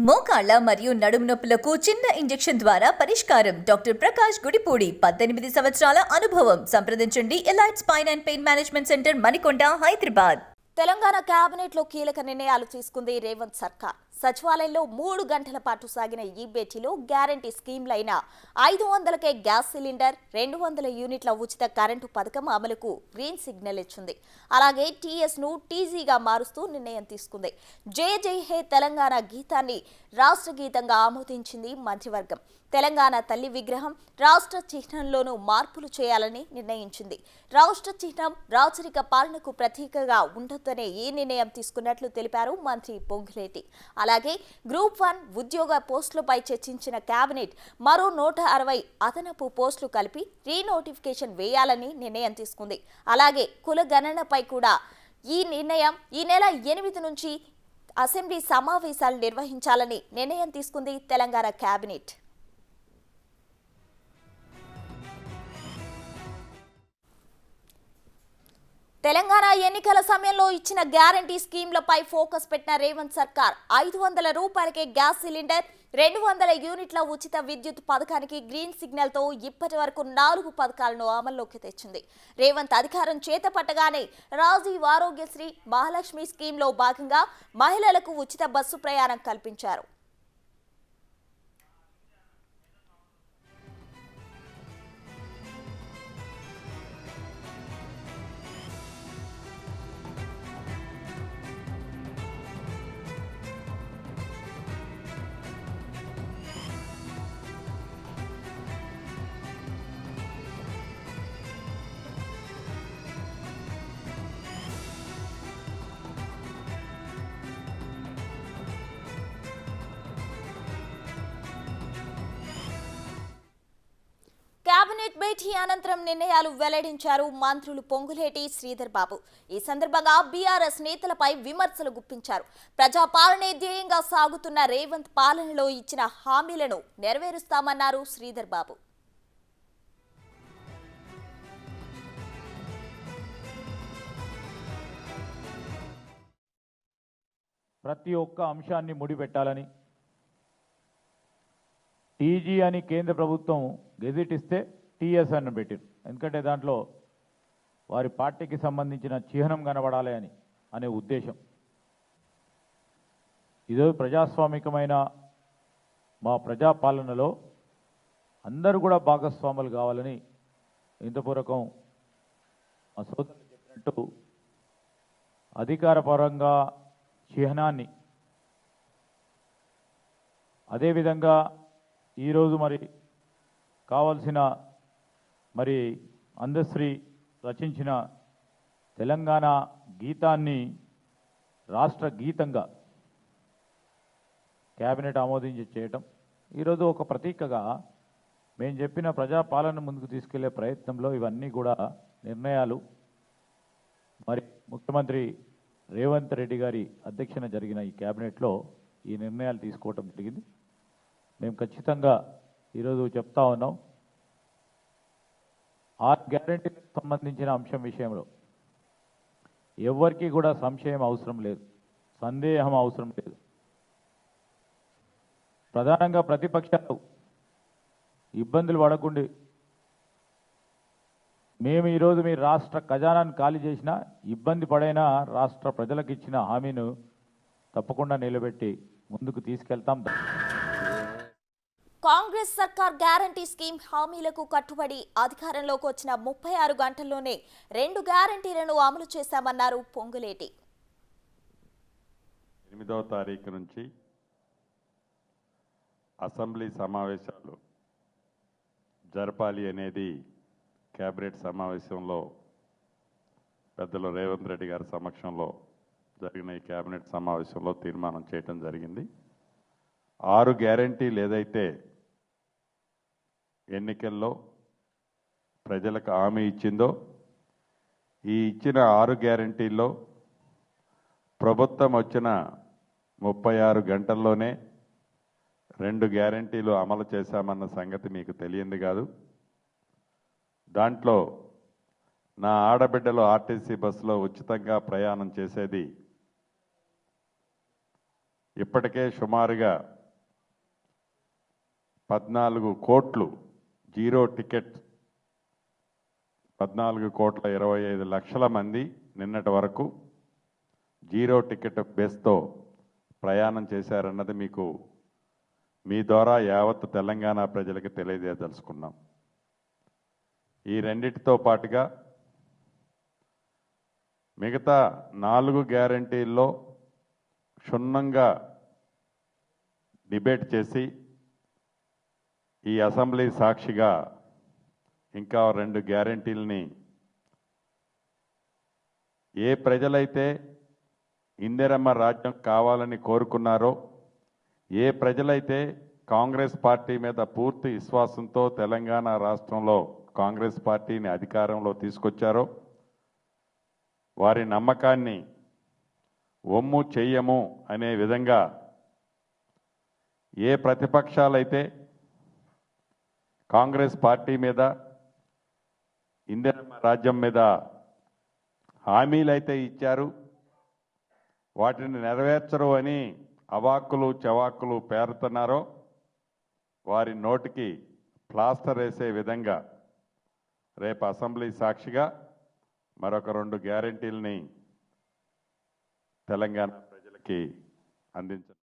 మోకాళ్ల మరియు నడుము నొప్పులకు చిన్న ఇంజెక్షన్ ద్వారా పరిష్కారం. డాక్టర్ ప్రకాష్ గుడిపూడి 18 సంవత్సరాల అనుభవం. సంప్రదించండి elite spine and pain management centre, Manikonda, Hyderabad. Telangana cabinet లో కీలక నిర్ణయాలు తీసుకుంది రేవంత్ సర్కార్. సచివాలయంలో 3 గంటల పాటు సాగిన ఈ భేటీలో గ్యారంటీ స్కీమ్లైన 500కే గ్యాస్ సిలిండర్, 200 యూనిట్ల ఉచిత కరెంటు పథకం అమలుకు గ్రీన్ సిగ్నల్ ఇచ్చింది. అలాగే టీఎస్ ను టీజీగా మారుస్తూ నిర్ణయం తీసుకుంది. జై జై హే తెలంగాణ గీతాన్ని రాష్ట్ర గీతంగా ఆమోదించింది మంత్రివర్గం. తెలంగాణ తల్లి విగ్రహం రాష్ట్ర చిహ్నంలోనూ మార్పులు చేయాలని నిర్ణయించింది. రాష్ట్ర చిహ్నం రాచరిక పాలనకు ప్రతీకగా ఉండొద్దనే ఈ నిర్ణయం తీసుకున్నట్లు తెలిపారు మంత్రి పొంగులేటి. అలాగే గ్రూప్ 1 ఉద్యోగ పోస్టులపై చర్చించిన కేబినెట్ మరో 160 అదనపు పోస్టులు కలిపి రీనోటిఫికేషన్ వేయాలని నిర్ణయం తీసుకుంది. అలాగే కుల గణనపై కూడా ఈ నిర్ణయం ఈ నెల 8 నుంచి అసెంబ్లీ సమావేశాలు నిర్వహించాలని నిర్ణయం తీసుకుంది తెలంగాణ కేబినెట్. తెలంగాణ ఎన్నికల సమయంలో ఇచ్చిన గ్యారంటీ స్కీమ్లపై ఫోకస్ పెట్టిన రేవంత్ సర్కార్ 500 రూపాయలకే గ్యాస్ సిలిండర్, 200 యూనిట్ల ఉచిత విద్యుత్ పథకానికి గ్రీన్ సిగ్నల్ తో ఇప్పటి వరకు 4 పథకాలను అమల్లోకి తెచ్చింది. రేవంత్ అధికారం చేతపట్టగానే రాజీవ్ ఆరోగ్యశ్రీ, మహాలక్ష్మి స్కీమ్ లో భాగంగా మహిళలకు ఉచిత బస్సు ప్రయాణం కల్పించారు. కేబినెట్ భేటీ అనంతరం నిర్ణయాలు వెల్లడించారు మంత్రులు పొంగులేటి, శ్రీధర్ బాబు. ఈ సందర్భంగా బీఆర్ఎస్ నేతలపై విమర్శలు గుప్పించారు. ప్రజాపాలనే ధ్యేయంగా సాగుతున్న రేవంత్ పాలనలో ఇచ్చిన హామీలను నెరవేరుస్తామన్నారు శ్రీధర్ బాబు. ప్రతి ఒక్క అంశాన్ని ముడిపెట్టాలని టీజీ అని కేంద్ర ప్రభుత్వం గెజిట్ ఇస్తే టీఎస్ అని పెట్టారు. ఎందుకంటే దాంట్లో వారి పార్టీకి సంబంధించిన చిహ్నం కనబడాలి అనే ఉద్దేశం. ఇదో ప్రజాస్వామికమైన మా ప్రజాపాలనలో అందరూ కూడా భాగస్వాములు కావాలని ఇంతపూర్వకం మా సోదరులు చెప్పినట్టు అధికారపరంగా చిహ్నాన్ని, అదేవిధంగా ఈరోజు మరి కావాల్సిన అందశ్రీ రచించిన తెలంగాణ గీతాన్ని రాష్ట్ర గీతంగా కేబినెట్ ఆమోదించి చేయటం ఈరోజు ఒక ప్రతీకగా మేము చెప్పిన ప్రజాపాలన ముందుకు తీసుకెళ్లే ప్రయత్నంలో ఇవన్నీ కూడా నిర్ణయాలు మరి ముఖ్యమంత్రి రేవంత్ రెడ్డి గారి అధ్యక్షన జరిగిన ఈ కేబినెట్లో ఈ నిర్ణయాలు తీసుకోవటం జరిగింది. మేము ఖచ్చితంగా ఈరోజు చెప్తా ఉన్నాం, 6 గ్యారెంటీలకు సంబంధించిన అంశం విషయంలో ఎవరికి కూడా సంశయం అవసరం లేదు, సందేహం అవసరం లేదు. ప్రధానంగా ప్రతిపక్షాలు ఇబ్బందులు పడకుండా మేము ఈరోజు మీ రాష్ట్ర ఖజానాను ఖాళీ చేసినా ఇబ్బంది పడైనా రాష్ట్ర ప్రజలకు ఇచ్చిన హామీను తప్పకుండా నిలబెట్టి ముందుకు తీసుకెళ్తాం. కాంగ్రెస్ సర్కార్ గ్యారంటీ స్కీమ్ హామీలకు కట్టుబడి అధికారంలోకి వచ్చిన 36 గంటల్లోనే 2 గ్యారంటీలను అమలు చేశామన్నారు పొంగులేటి. 8వ తారీఖు నుంచి అసెంబ్లీ సమావేశాలు జరపాలి అనేది కేబినెట్ సమావేశంలో పెద్దలు రేవంత్ రెడ్డి గారి సమక్షంలో జరిగిన ఈ కేబినెట్ సమావేశంలో తీర్మానం చేయడం జరిగింది. 6 గ్యారంటీలు ఏదైతే ఎన్నికల్లో ప్రజలకు హామీ ఇచ్చిందో, ఈ ఇచ్చిన 6 గ్యారంటీల్లో ప్రభుత్వం వచ్చిన 36 గంటల్లోనే 2 గ్యారంటీలు అమలు చేశామన్న సంగతి మీకు తెలియంది కాదు. దాంట్లో నా ఆడబిడ్డలు ఆర్టీసీ బస్సులో ఉచితంగా ప్రయాణం చేసేది ఇప్పటికే సుమారుగా 14 కోట్లు జీరో టికెట్, 14,25,00,000 మంది నిన్నటి వరకు జీరో టికెట్ బేస్తో ప్రయాణం చేశారన్నది మీకు మీ ద్వారా యావత్ తెలంగాణ ప్రజలకు తెలియజేయదలుచుకున్నాం. ఈ రెండిటితో పాటుగా మిగతా 4 గ్యారంటీల్లో క్షుణ్ణంగా డిబేట్ చేసి ఈ అసెంబ్లీ సాక్షిగా ఇంకా 2 గ్యారంటీలని ఏ ప్రజలైతే ఇందిరమ్మ రాజ్యం కావాలని కోరుకున్నారో, ఏ ప్రజలైతే కాంగ్రెస్ పార్టీ మీద పూర్తి విశ్వాసంతో తెలంగాణ రాష్ట్రంలో కాంగ్రెస్ పార్టీని అధికారంలో తీసుకొచ్చారో వారి నమ్మకాన్ని ఒమ్ము చెయ్యము అనే విధంగా ఏ ప్రతిపక్షాలైతే కాంగ్రెస్ పార్టీ మీద ఇందిరమ్మ రాజ్యం మీద హామీలైతే ఇచ్చారు వాటిని నెరవేర్చరు అని అవాక్కులు చవాక్కులు పేరుతున్నారో వారి నోటికి ప్లాస్టర్ వేసే విధంగా రేపు అసెంబ్లీ సాక్షిగా మరొక 2 గ్యారెంటీలని తెలంగాణ ప్రజలకి అందించారు.